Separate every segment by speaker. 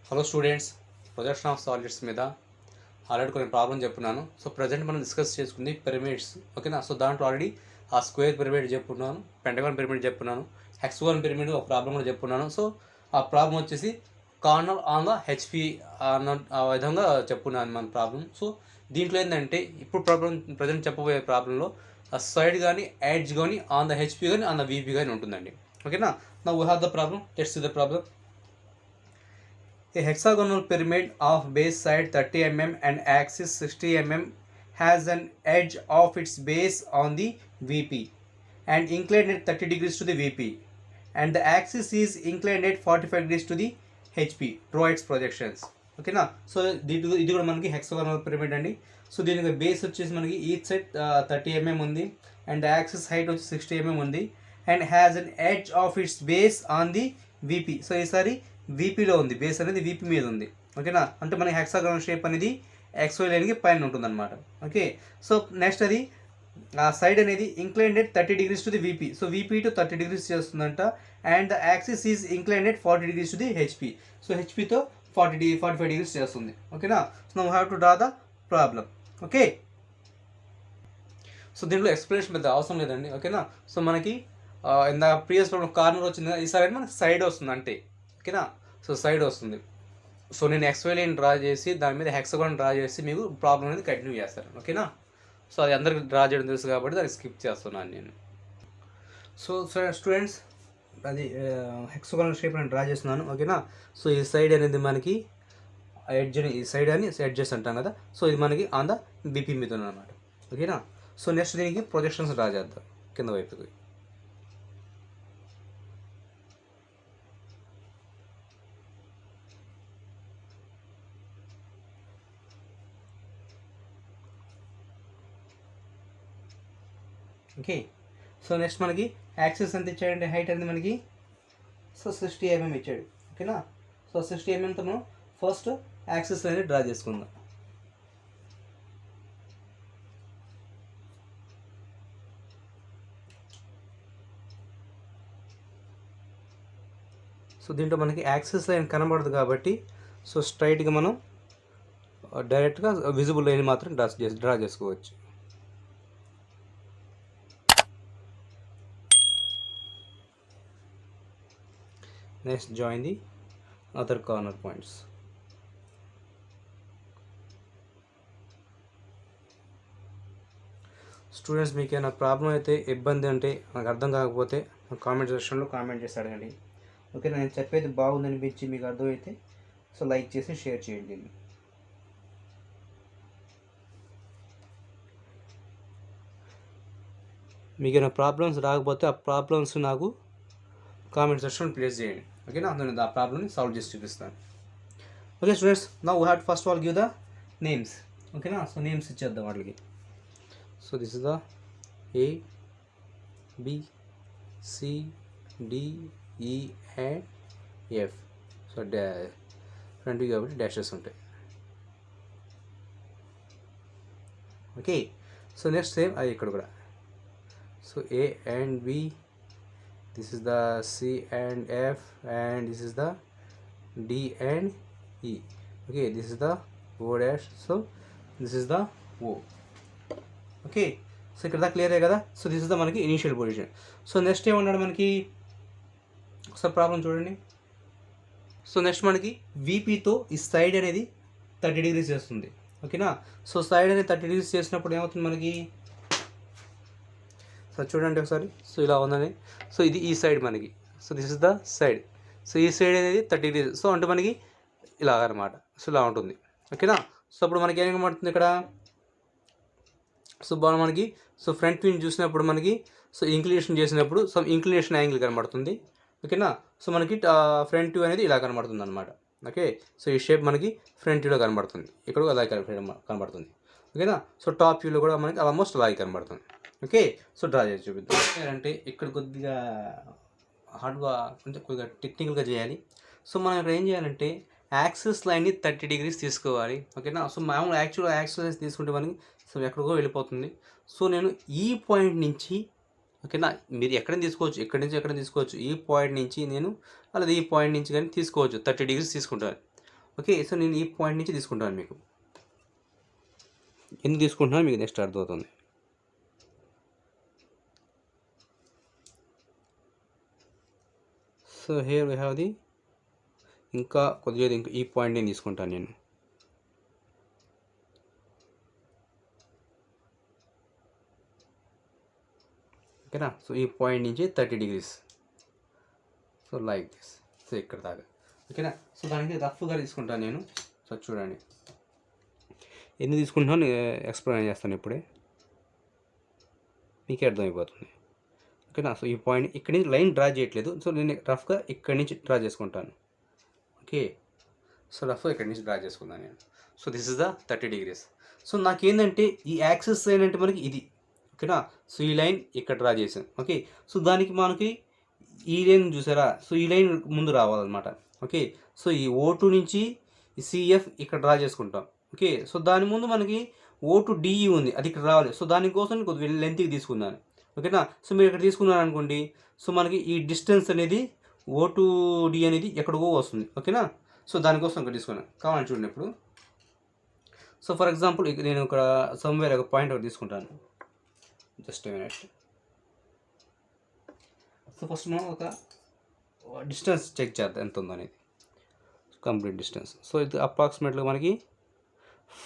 Speaker 1: Hello students, projection of solids మీద already కొన్ని problem చెప్పున్నాను. సో ప్రజెంట్ మనం డిస్కస్ చేసుకుంది పిరమిడ్స్, ఓకేనా. సో దాంట్లో ఆల్రెడీ ఆ స్క్వేర్ పిరమిడ్ చెప్పున్నాను, పెంటగాన్ పిరమిడ్ చెప్పున్నాను, హెక్సాగాన్ పిరమిడ్ ఒక ప్రాబ్లం కూడా చెప్పున్నాను. సో ఆ ప్రాబ్లం వచ్చేసి కార్నర్ ఆన్ ద హెచ్పి అన్న ఆ విధంగా చెప్పున్నాను మన ప్రాబ్లం. సో దీంట్లో ఏంటంటే ఇప్పుడు ప్రాబ్లం ప్రజెంట్ చెప్పబోయే ప్రాబ్లంలో ఆ సైడ్ కానీ ఎడ్జ్ కానీ ఆన్ ద హెచ్పి కానీ ఆన్ ద విపి కానీ ఉంటుందండి, ఓకేనా. Now we have the problem. Let's see the problem. A hexagonal pyramid of base side 30 mm and axis 60 mm has an edge of its base on the VP and inclined at 30 degrees to the VP, and the axis is inclined at 45 degrees to the HP. Draw its projections. ఓకేనా. So ఇది కూడా మనకి hexagonal pyramid అండి. So దీనికి base వచ్చేసి మనకి each side 30 mm ఉంది and axis height వచ్చి 60 mm ఉంది and has an edge of it's base on the VP. So ఈసారి వీపీలో ఉంది, బేస్ అనేది వీపీ మీద ఉంది, ఓకేనా. అంటే మనకి హెక్సాగోనల్ షేప్ అనేది XY లైన్కి పైన ఉంటుంది అనమాట, ఓకే. సో నెక్స్ట్ అది ఆ సైడ్ అనేది inclined 30 degrees to the VP. So VP to 30 degrees చేస్తుందంట and the axis is inclined 40 degrees to the HP. So హెచ్పితో 45 degrees చేస్తుంది, ఓకేనా. So now have to draw the problem, okay. So దీంట్లో explanation పెద్ద అవసరం లేదండి, ఓకేనా. సో మనకి ఇందా ప్రీవియస్ ప్రాబ్లం కార్నర్ వచ్చింది, ఈసారి మనకి సైడ్ వస్తుంది అంటే, ఓకేనా. సో సైడ్ వస్తుంది. సో నేను XY లైన్ డ్రా చేసి దాని మీద హెక్సాగాన్ డ్రా చేసి మీకు ప్రాబ్లం అనేది కంటిన్యూ చేస్తాను, ఓకేనా. సో అది అందరికి డ్రా చేయడం తెలుసు కాబట్టి దాన్ని స్కిప్ చేస్తున్నాను నేను. సో స్టూడెంట్స్, అది హెక్సాగానల్ షేప్ నేను డ్రా చేస్తున్నాను, ఓకేనా. సో ఈ సైడ్ అనేది మనకి ఎడ్జ్ అని, ఈ సైడ్ అని ఎడ్జెస్ అంటాం కదా. సో ఇది మనకి ఆన్ ద బీపీ మీద ఉన్నమాట, ఓకేనా. సో నెక్స్ట్ దీనికి ప్రొజెక్షన్స్ డ్రా చేద్దాం కింద వైపుకి. ఓకే. సో నెక్స్ట్ మనకి యాక్సిస్ ఎంత ఇచ్చాడంటే హైట్ అనేది మనకి సో 60 mm ఇచ్చాడు, ఓకేనా. సో 60 mmతో మనం ఫస్ట్ యాక్సిస్ అనేది డ్రా చేసుకుందాం. సో దీంట్లో మనకి యాక్సిస్ లైన్ కనబడదు కాబట్టి సో స్ట్రైట్గా మనం డైరెక్ట్గా విజిబుల్ లైన్ మాత్రం డ్రా చేసుకోవచ్చు. Next join the other corner points. Students, మీకు ఏమైనా ప్రాబ్లం అయితే ఇబ్బంది అంటే నాకు అర్థం కాకపోతే కామెంట్ సెక్షన్లో కామెంట్ చేసి అడగండి, ఓకే. నేను చెప్పేది బాగుందనిపించి మీకు అర్థమైతే సో లైక్ చేసి షేర్ చేయండి. మీకు ఏమైనా ప్రాబ్లమ్స్ రాకపోతే ఆ ప్రాబ్లమ్స్ నాకు కామెంట్ సెక్షన్ ప్లేస్ చేయండి, ఓకేనా. నేను ఆ ప్రాబ్లమ్ని సాల్వ్ చేసి చూపిస్తాను. Okay students, now we have to first of all give the names, ఓకేనా. సో నేమ్స్ ఇచ్చేద్దాం వాళ్ళకి. So this is the A, B, C, D, E and F. So front కాబట్టి డాషెస్ ఉంటాయి, ఓకే. సో నెక్స్ట్ సేమ్ అది ఇక్కడ కూడా. So A and B, this is the C and F, and this is the D and E, okay. This is the O dash, so this is the O, okay. So ఇక్కడ clear కదా. So this is the మనకి initial position. So next ఏమన్నాడు మనకి, ఒకసారి problem చూడండి. So next మనకి వీపీతో ఈ side అనేది 30 degrees చేస్తుంది, ఓకేనా. సో సైడ్ అనేది 30 degrees చేసినప్పుడు ఏమవుతుంది మనకి, సో చూడండి ఒకసారి. సో ఇలా ఉందని, సో ఇది ఈ సైడ్ మనకి, so this is the side. So ఈ సైడ్ అనేది 30 degrees, సో అంటే మనకి ఇలా అనమాట. సో ఇలా ఉంటుంది, ఓకేనా. సో అప్పుడు మనకి ఏం కనబడుతుంది ఇక్కడ, సో బాగా మనకి సో ఫ్రంట్ వ్యూ చూసినప్పుడు మనకి సో ఇంక్లినేషన్ చేసినప్పుడు సో ఇంక్లినేషన్ యాంగిల్ కనబడుతుంది, ఓకేనా. సో మనకి ఫ్రంట్ వ్యూ అనేది ఇలా కనబడుతుంది అనమాట, ఓకే. సో ఈ షేప్ మనకి ఫ్రంట్ వ్యూలో కనబడుతుంది, ఇక్కడ అలా కనబడుతుంది, ఓకేనా. సో టాప్ వ్యూలో కూడా మనకి ఆల్మోస్ట్ అలాగే కనబడుతుంది, ఓకే. సో డ్రా చేసి చూపిద్దాం. అంటే ఇక్కడ కొద్దిగా హార్డ్గా అంటే కొద్దిగా టెక్నికల్గా చేయాలి. సో మనం ఇక్కడ ఏం చేయాలంటే యాక్సిస్ లైన్ని 30 degrees తీసుకోవాలి, ఓకేనా. సో మామూలు యాక్సిస్ తీసుకుంటే మనకి సో ఎక్కడికో వెళ్ళిపోతుంది. సో నేను ఈ పాయింట్ నుంచి, ఓకేనా, మీరు ఎక్కడైనా తీసుకోవచ్చు, ఎక్కడి నుంచి ఎక్కడ తీసుకోవచ్చు. ఈ పాయింట్ నుంచి నేను అలాగే ఈ పాయింట్ నుంచి కానీ తీసుకోవచ్చు, 30 degrees తీసుకుంటాను, ఓకే. సో నేను ఈ పాయింట్ నుంచి తీసుకుంటాను. మీకు ఎందుకు తీసుకుంటున్నాను మీకు నెక్స్ట్ అర్థమవుతుంది. So here we have the ఇంకా కొద్దిగా ఇంకా ఈ పాయింట్ నేను తీసుకుంటాను నేను. ఓకేనా. సో ఈ పాయింట్ నుంచి 30 degrees. So like this. So ఇక్కడ దాకా. ఓకేనా. సో దానికి రఫ్గా తీసుకుంటాను నేను. సో చూడండి ఎన్ని తీసుకుంటున్నాను ఎక్స్ప్లెయిన్ చేస్తాను ఇప్పుడే, మీకే అర్థమైపోతుంది. ఓకేనా. సో ఈ పాయింట్ ఇక్కడి నుంచి లైన్ డ్రా చేయట్లేదు. సో నేను రఫ్గా ఇక్కడి నుంచి డ్రా చేసుకుంటాను. ఓకే. సో రఫ్గా ఇక్కడి నుంచి డ్రా చేసుకుంటాను నేను. So this is the 30 degrees. So నాకేంటంటే ఈ యాక్సిస్ ఏంటంటే మనకి ఇది. ఓకేనా. సో ఈ లైన్ ఇక్కడ డ్రా చేసాను. ఓకే. సో దానికి మనకి ఈ లైన్ చూసారా. సో ఈ లైన్ ముందు రావాలన్నమాట. ఓకే. సో ఈ O2 నుంచి ఈ CF ఇక్కడ డ్రా చేసుకుంటాం. ఓకే. సో దాని ముందు మనకి O2 DE ఉంది, అది ఇక్కడ రావాలి. సో దానికోసం కొద్దిగా లెంత్కి తీసుకున్నాను. ఓకేనా. సో మీరు ఇక్కడ తీసుకున్నారు అనుకోండి. సో మనకి ఈ డిస్టెన్స్ అనేది O2 D అనేది ఎక్కడికో వస్తుంది. ఓకేనా. సో దానికోసం ఇక్కడ తీసుకున్నాను. కావాలని చూడండి ఇప్పుడు. సో ఫర్ ఎగ్జాంపుల్ నేను ఇక్కడ సమ్వేర్ ఒక పాయింట్ ఒకటి తీసుకుంటాను. Just minute. సో ఫస్ట్ మనం ఒక డిస్టెన్స్ చెక్ చేద్దాం ఎంత ఉందో అనేది, కంప్లీట్ డిస్టెన్స్. సో ఇది అప్రాక్సిమేట్గా మనకి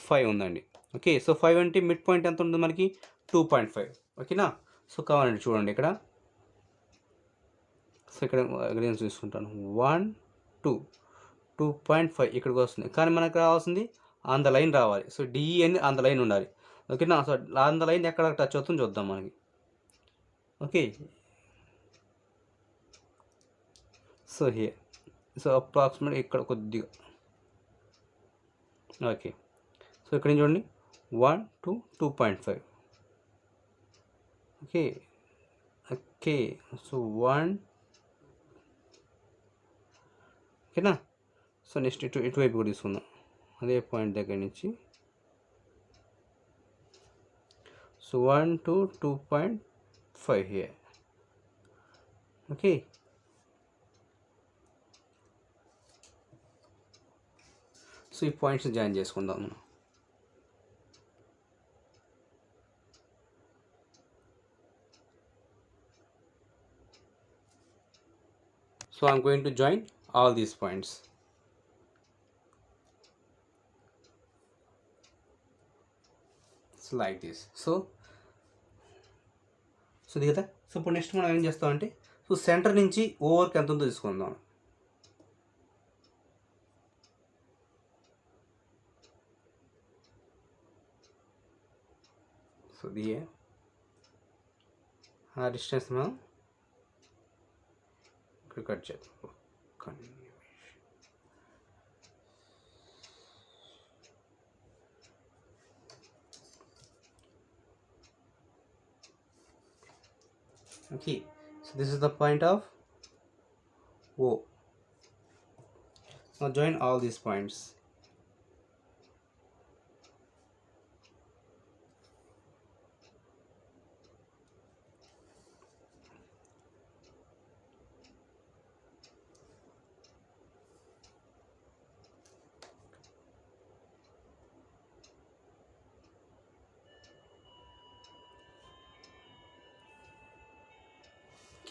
Speaker 1: 5 ఉందండి. ఓకే. సో 5 అంటే మిడ్ పాయింట్ ఎంత ఉంటుంది మనకి 2.5. ఓకేనా. సో కావాలండి చూడండి ఇక్కడ. సో ఇక్కడ గ్రీన్స్ తీసుకుంటాను 1 2 2.5 ఇక్కడికి వస్తుంది. కానీ మనకు రావాల్సింది ఆన్ ద లైన్ రావాలి. సో DE అని ఆన్ ద లైన్ ఉండాలి. ఓకేనా. సో ఆన్ ద లైన్ ఎక్కడ టచ్ అవుతుందో చూద్దాం మనకి. Okay. So here. So approximate ఇక్కడ కొద్దిగా. ఓకే. సో ఇక్కడ చూడండి 1 2 2.5. ఓకే. ఓకే. సో 1. ఓకేనా. సో నెక్స్ట్ ఇటువైపు కూడా తీసుకుందాం అదే పాయింట్ దగ్గర నుంచి. So 1 2 2.5 here. ఓకే. సో ఈ పాయింట్స్ జాయిన్ చేసుకుందాం మనం. So I'm going to join all these points. It's like this. So ఇది కదా. సో ఇప్పుడు నెక్స్ట్ మనం ఏం చేస్తామంటే సో సెంటర్ నుంచి ఓవర్కి ఎంత ఉందో తీసుకుందాం. సో దియే ఆ డిస్టెన్స్ మనం ఇక్కడ కట్ చేద్దాం. Okay, so this is the point of O. Now join all these points.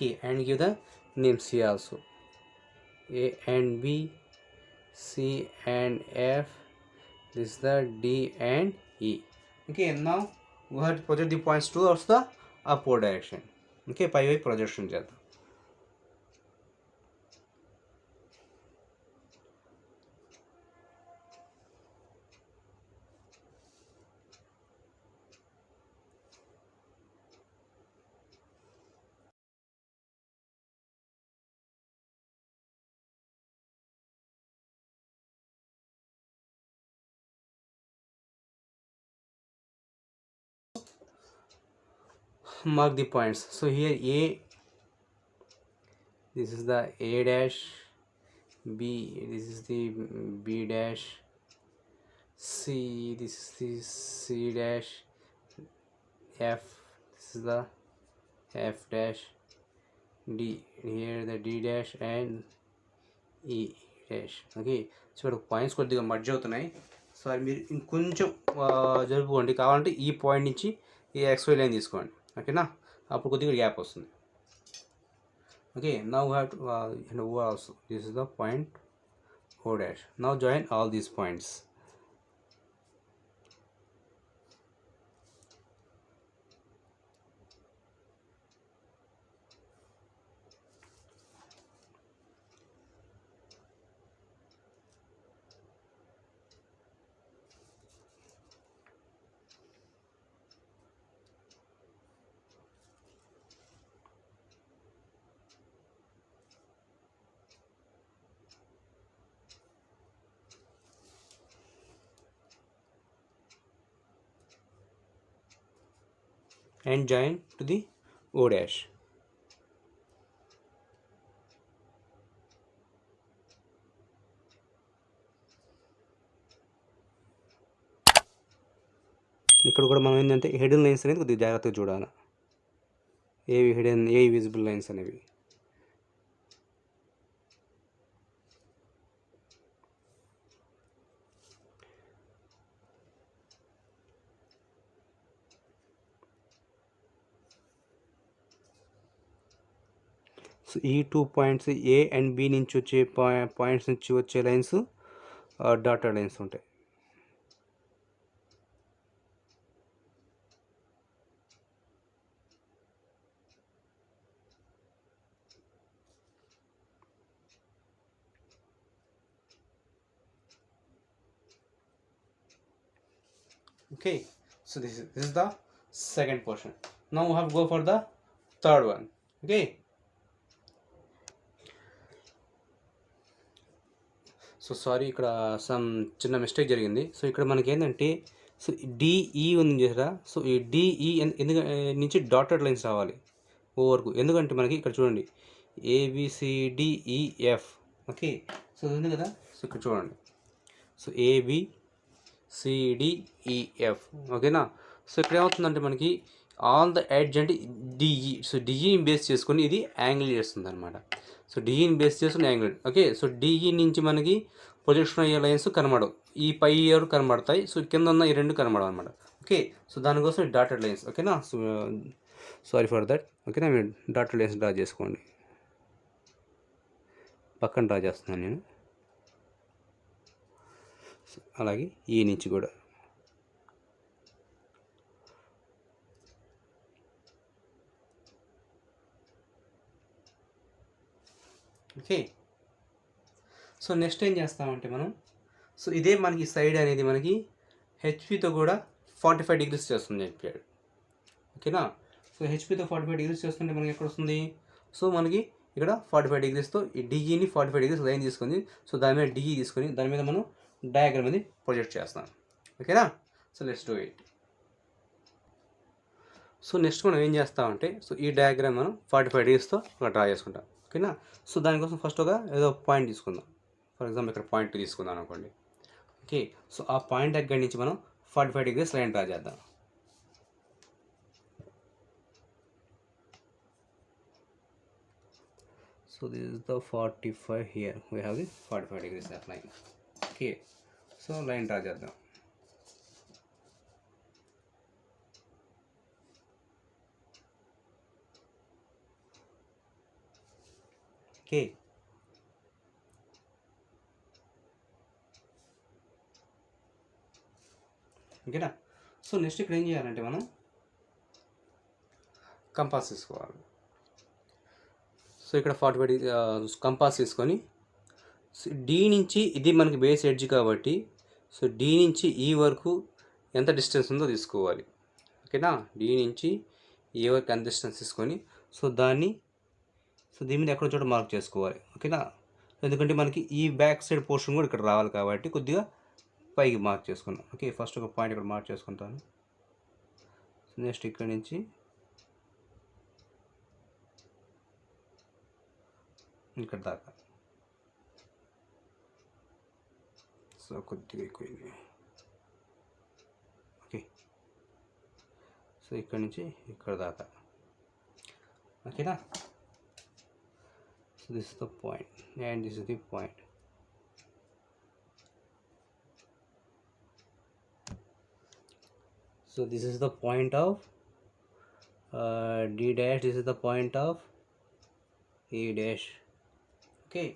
Speaker 1: Okay, and give the names here also. A and B, C and F, this is the D and E. Okay, now we have to project the points towards the upward direction. Okay, పై వైపు projection చేద్దాం. Mark the points. So here A, this is the A dash, B, this is the B dash, C, this is the C dash, F, this is the F dash, D, here the D dash, and E, dash. Okay, so ఇక్కడ points కొద్దిగా merge అవుతున్నాయి. So అది మీరు ఇంకొంచెం జరుపుకోండి. కావాలంటే ఈ point నుంచి ఈ XY లైన్ తీసుకోండి. ఓకేనా, అప్పుడు కొద్దిగా గ్యాప్ వస్తుంది. Okay, now have to and O also. This is the point O dash. Now join all these points. And join to the O dash. ఇక్కడ కూడా మనం ఏంటంటే హిడెన్ లైన్స్ అనేది కొద్దిగా జాగ్రత్తగా చూడాలి. ఏవి హిడెన్, ఏవి విజిబుల్ లైన్స్ అనేవి. సో ఈ 2 పాయింట్స్ A అండ్ B నుంచి వచ్చే పాయింట్స్ నుంచి వచ్చే లైన్స్ డాటెడ్ లైన్స్ ఉంటాయి. Okay, so this is the second portion. Now we have to go for the third one. Okay, so sorry, ఇక్కడ some చిన్న mistake జరిగింది. సో ఇక్కడ మనకి ఏంటంటే సో డిఈ ఉంది చేసారా. సో ఈ డిఈ ఎందుకు నుంచి డాటెడ్ లైన్స్ రావాలి ఓ వరకు. ఎందుకంటే మనకి ఇక్కడ చూడండి ABCDEF. ఓకే, సో ఇది ఉంది కదా. సో ఇక్కడ చూడండి, సో ABCDEF. ఓకేనా. సో ఇక్కడ ఏమవుతుందంటే మనకి ఆన్ ద ఎడ్జ్ అంటే డిఈ. సో డిఈని బేస్ చేసుకొని ఇది యాంగిల్ చేస్తుంది అనమాట. సో డిఈని బేస్ చేసుకుని యాంగిల్. ఓకే, సో డిఈ నుంచి మనకి ప్రొజెక్షన్ అయ్యే లైన్స్ కనబడవు. ఈ పై ఏరు కనబడతాయి. సో కింద ఉన్న ఈ రెండు కనబడవు అనమాట. ఓకే, సో దానికోసం డాటెడ్ లైన్స్. ఓకేనా, సో సారీ ఫర్ దట్. ఓకేనా, మీరు డాటెడ్ లైన్స్ డ్రా చేసుకోండి. పక్కన డ్రా చేస్తున్నాను నేను. అలాగే ఈ నుంచి కూడా. ఓకే, సో నెక్స్ట్ ఏం చేస్తామంటే మనం, సో ఇదే మనకి సైడ్ అనేది మనకి హెచ్పితో కూడా 45 డిగ్రీస్ చేస్తుంది చెప్పాడు. ఓకేనా, సో హెచ్పితో 45 డిగ్రీస్ చేస్తుంటే మనకి ఎక్కడ వస్తుంది. సో మనకి ఇక్కడ 45 డిగ్రీస్తో ఈ డిఈని 45 డిగ్రీస్ లైన్ తీసుకొని, సో దాని మీద డిఈ తీసుకొని దాని మీద మనం డయాగ్రామ్ అనేది ప్రొజెక్ట్ చేస్తాం. ఓకేనా, so let's do it. So next మనం ఏం చేస్తామంటే, సో ఈ డయాగ్రామ్ మనం 45 డిగ్రీస్తో ఒక డ్రా చేసుకుంటాం. ఓకేనా, సో దానికోసం ఫస్ట్ ఒక ఏదో పాయింట్ తీసుకుందాం. ఫర్ ఎగ్జాంపుల్ ఇక్కడ పాయింట్ తీసుకుందాం అనుకోండి. ఓకే, సో ఆ పాయింట్ దగ్గర నుంచి మనం 45 డిగ్రీస్ లైన్ డ్రా చేద్దాం. So this is the 45 here. We have the 45 degrees of line. Okay, so line draw చేద్దాం. ఓకే, ఓకేనా. సో నెక్స్ట్ ఇక్కడ ఏం చేయాలంటే మనం కంపాస్ తీసుకోవాలి. సో ఇక్కడ 45 కంపాస్ తీసుకొని డి నుంచి ఇది మనకి బేస్ ఎడ్జ్ కాబట్టి సో డి నుంచి ఈ వరకు ఎంత డిస్టెన్స్ ఉందో తీసుకోవాలి. ఓకేనా, డి నుంచి ఈ వరకు ఎంత డిస్టెన్స్ తీసుకొని సో దీని మీద ఎక్కడో చోట మార్క్ చేసుకోవాలి. ఓకేనా, ఎందుకంటే మనకి ఈ బ్యాక్ సైడ్ పోర్షన్ కూడా ఇక్కడ రావాలి కాబట్టి కొద్దిగా పైకి మార్క్ చేసుకున్నాం. ఓకే, ఫస్ట్ ఒక పాయింట్ ఇక్కడ మార్క్ చేసుకుంటాను. నెక్స్ట్ ఇక్కడ నుంచి ఇక్కడ దాకా. సో కొద్దిగా ఎక్కువైంది. ఓకే, సో ఇక్కడ నుంచి ఇక్కడ దాకా. ఓకేనా, so this is the point and this is the point. So this is the point of D dash, this is the point of E dash. Okay,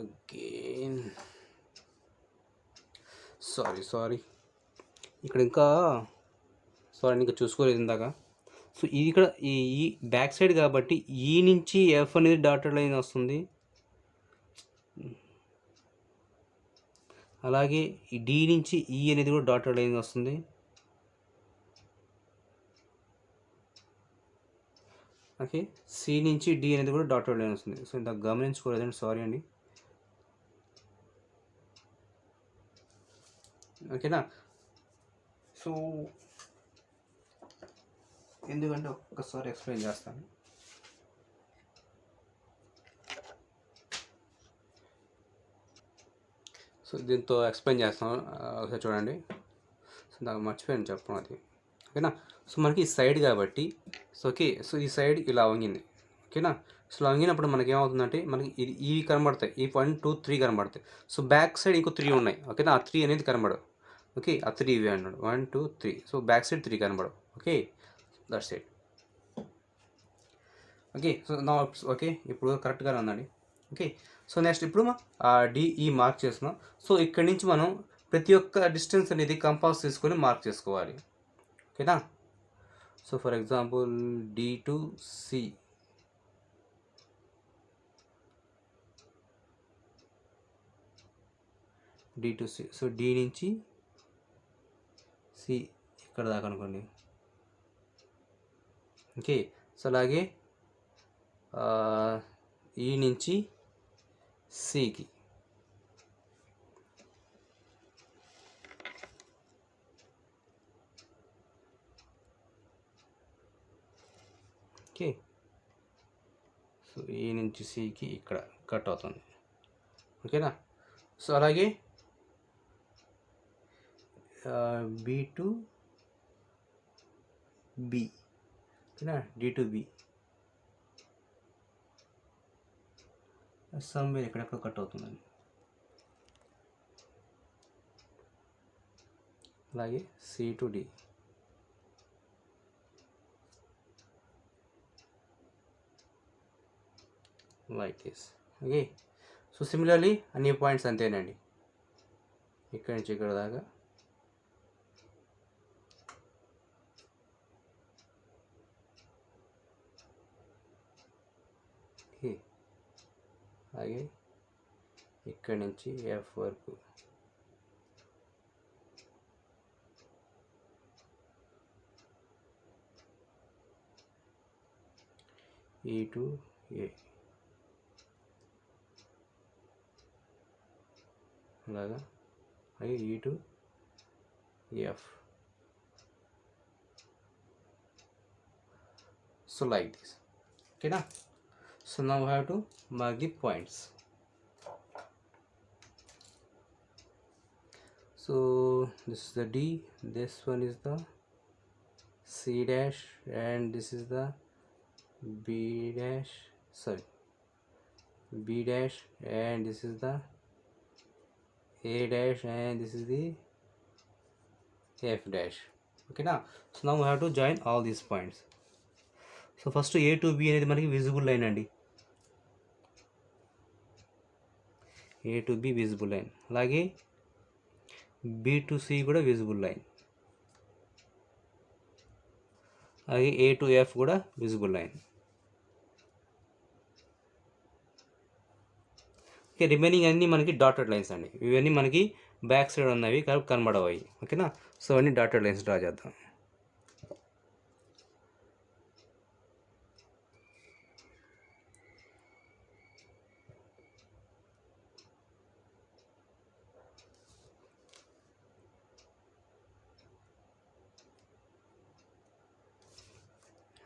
Speaker 1: again sorry ఇక్కడ ఇంకా ఇంకా చూసుకోలేదు ఇందాక. సో ఇది ఇక్కడ ఈ బ్యాక్ సైడ్ కాబట్టి ఈ నుంచి ఎఫ్ అనేది డాటెడ్ లైన్ వస్తుంది, అలాగే ఈ డి నుంచి ఈ అనేది కూడా డాటెడ్ లైన్ వస్తుంది. ఓకే, సి నుంచి డి అనేది కూడా డాటెడ్ లైన్ వస్తుంది. సో ఇంత గమనించుకోలేదండి, సారీ అండి. ఓకేనా? సో ఎందుకంటే ఒక్కసారి ఎక్స్ప్లెయిన్ చేస్తాను. సో దీంతో ఎక్స్ప్లెయిన్ చేస్తాను, ఒకసారి చూడండి. సో నాకు మర్చిపోయాను చెప్పడం అది. ఓకేనా? సో మనకి ఈ సైడ్ కాబట్టి, సో ఓకే, సో ఈ సైడ్ ఇలా వంగింది. ఓకేనా? సో ఇలా వంగినప్పుడు మనకి ఏమవుతుందంటే మనకి ఇది ఇవి కనబడతాయి, ఈ 1 2 3 కనబడతాయి. సో బ్యాక్ సైడ్ ఇంకో 3 ఉన్నాయి. ఓకేనా? ఆ 3 అనేది కనబడవు. ఓకే, ఆ 3 ఇవి అన్నాడు, 1 2 3. సో బ్యాక్ సైడ్ 3 కనబడవు. Okay, that's it. Okay, so నా ఓకే, ఇప్పుడు కరెక్ట్గానే ఉందండి. ఓకే, సో నెక్స్ట్ ఇప్పుడు డిఈ మార్క్ చేస్తున్నాం. సో ఇక్కడి నుంచి మనం ప్రతి ఒక్క డిస్టెన్స్ అనేది కంపాస్ తీసుకొని మార్క్ చేసుకోవాలి. ఓకేనా? So for example D to C, D to C. So D నుంచి సి ఇక్కడ దాకా అనుకోండి. ఓకే, సో అలాగే ఈ నుంచి సికి. ఓకే, సో ఈ నుంచి సికి ఇక్కడ కట్ అవుతుంది. ఓకేనా? సో అలాగే బి టు బి. ఓకేనా? డి టు బి సమ్వేర్ ఎక్కడెక్కడ కట్ అవుతుందండి. అలాగే C to D. Like this. Okay, so similarly అన్ని పాయింట్స్ అంతేనండి, ఇక్కడి నుంచి ఇక్కడ దాకా. ఓకే, అలాగే ఇక్కడి నుంచి ఎఫ్ వరకు. ఈ టు ఏ, అలాగా. అలాగే E to F. So like this. ఓకేనా? So now we have to mark the points. So this is the D, this one is the C dash, and this is the B dash, sorry, B dash, and this is the A dash, and this is the F dash. Okay, now so now we have to join all these points. So first A to be అనేది మనకి visible line అండి, A to be visible line. అలాగే B to C కూడా visible line, అలాగే A to F కూడా visible line. Okay, remaining అన్నీ మనకి dotted lines అండి. ఇవన్నీ మనకి బ్యాక్ సైడ్ ఉన్నవి కనబడవు. ఓకేనా? సో అన్నీ డాటెడ్ లైన్స్ డ్రా చేద్దాం.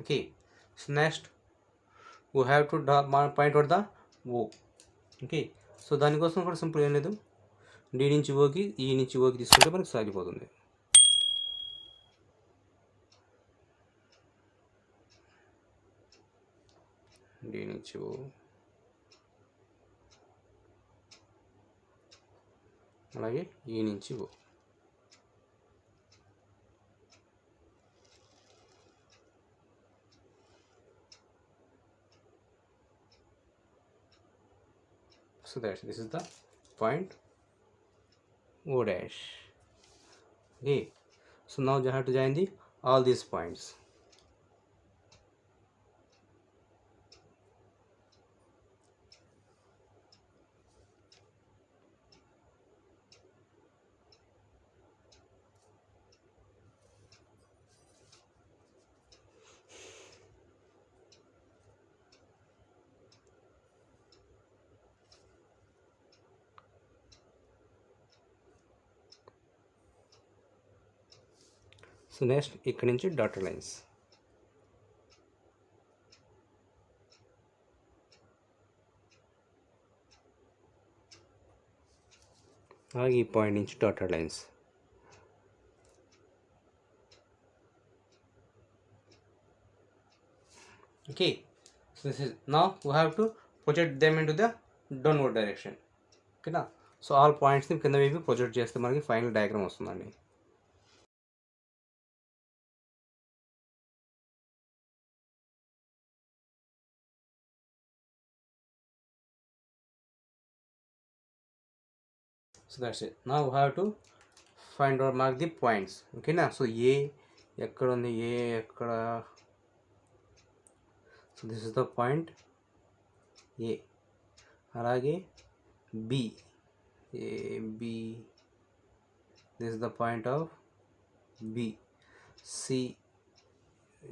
Speaker 1: Okay, so next we have to point out the O. Okay, so దానికోసం కూడా సింపుల్ ఏం లేదు, డి నుంచి ఓకి ఈ నుంచి ఓకి తీసుకుంటే మనకి సాగిపోతుంది. డి నుంచి ఓ, అలాగే ఈ నుంచి ఓ. So that this is the point O dash. Okay, so now you have to join the all these points. So next ఇక్కడ నుంచి డాటర్ లైన్స్. అలాగే ఈ పాయింట్ నుంచి dotted lines. Okay, so this is now we have to project them into the downward direction. Okay na, so all points ని కింద వైపు project చేస్తే మనకి ఫైనల్ డయాగ్రామ్ వస్తుందండి. So that's it. Now we have to find or mark the points. Okay na, so A ఎక్కడ ఉంది, A ఎక్కడ, so this is the point A. అలాగే B, A B, this is the point of B. C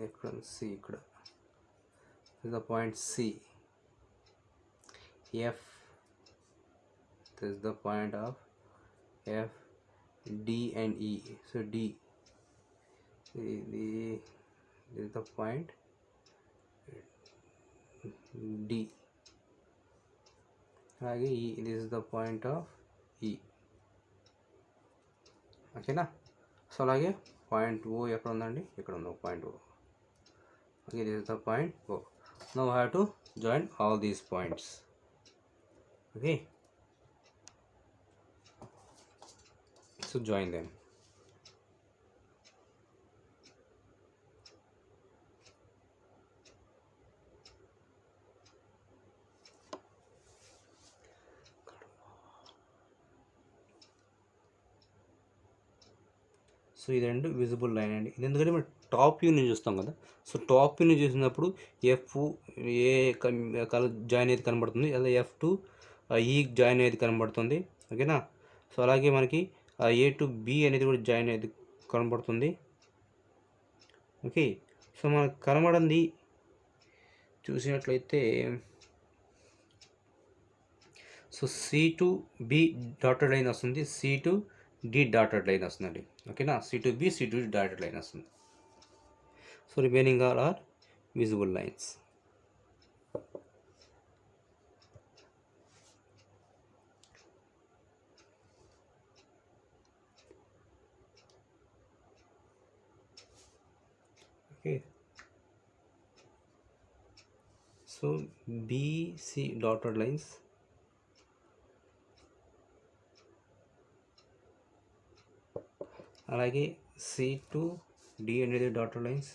Speaker 1: ఎక్కడ ఉంది, C ఇక్కడ, this is the point C. F, this is the point of F. D and E, so D, this is the point D. అలాగే E, this is the point of E. ఓకేనా, so అలాగే point O ఎక్కడ ఉందండి, ఇక్కడ ఉంది point O. Okay, this is the point O. Now I have to join all these points. Okay, so join them. So ఇది రెండు visible line అండి. ఇది ఎందుకంటే మనం టాప్ వ్యూ నుంచి చూస్తాం కదా, సో టాప్ వ్యూ నుంచి చూసినప్పుడు ఎఫ్ ఏ జాయిన్ అయితే కనబడుతుంది, అలా F2 ఈ జాయిన్ అయితే కనబడుతుంది. ఓకేనా, సో అలాగే మనకి A to B అనేది కూడా జాయిన్ అయితే కనబడుతుంది. ఓకే, సో మనకు కనబడింది చూసినట్లయితే, so C to B dotted line వస్తుంది, C to D dotted line వస్తుందండి. ఓకేనా, C to B, C to D dotted line వస్తుంది. So remaining are visible lines. Okay, so B, C dotted lines, అలాగే C to D అనేది dotted lines,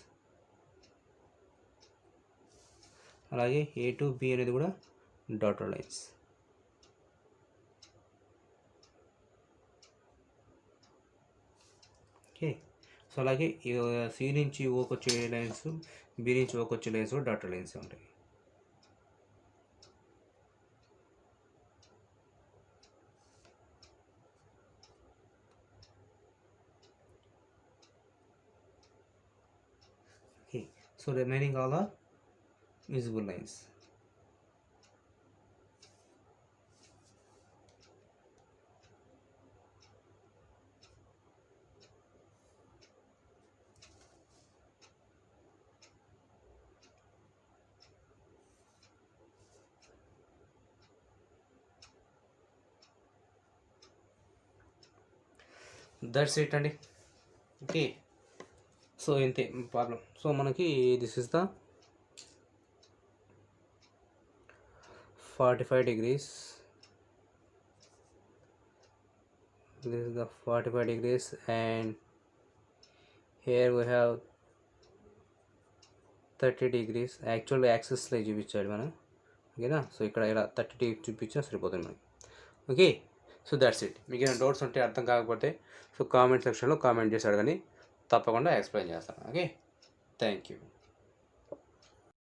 Speaker 1: అలాగే A to B అనేది కూడా dotted lines. Okay, so అలాగే C నుంచి Oకి వచ్చే lines, B నుంచి Oకి వచ్చే లైన్స్ కూడా డాటెడ్ లైన్స్ ఉంటాయి. Okay, so remaining all are visible lines. That's it అండి. ఓకే, సో ఇంతే ప్రాబ్లం. సో మనకి this is the 45 degrees, this is the 45 degrees, and here we have 30 degrees. Actual యాక్సిస్లో చూపించాడు మనం. ఓకేనా. సో ఇక్కడ ఇలా 30 చూపించినా సరిపోతుంది మనకి. Okay, so that's it. మీకు ఏమైనా డౌట్స్ ఉంటే అర్థం కాకపోతే సో కామెంట్ సెక్షన్లో కామెంట్ చేసి అడగండి, తప్పకుండా ఎక్స్ప్లెయిన్ చేస్తాను. Okay, thank you.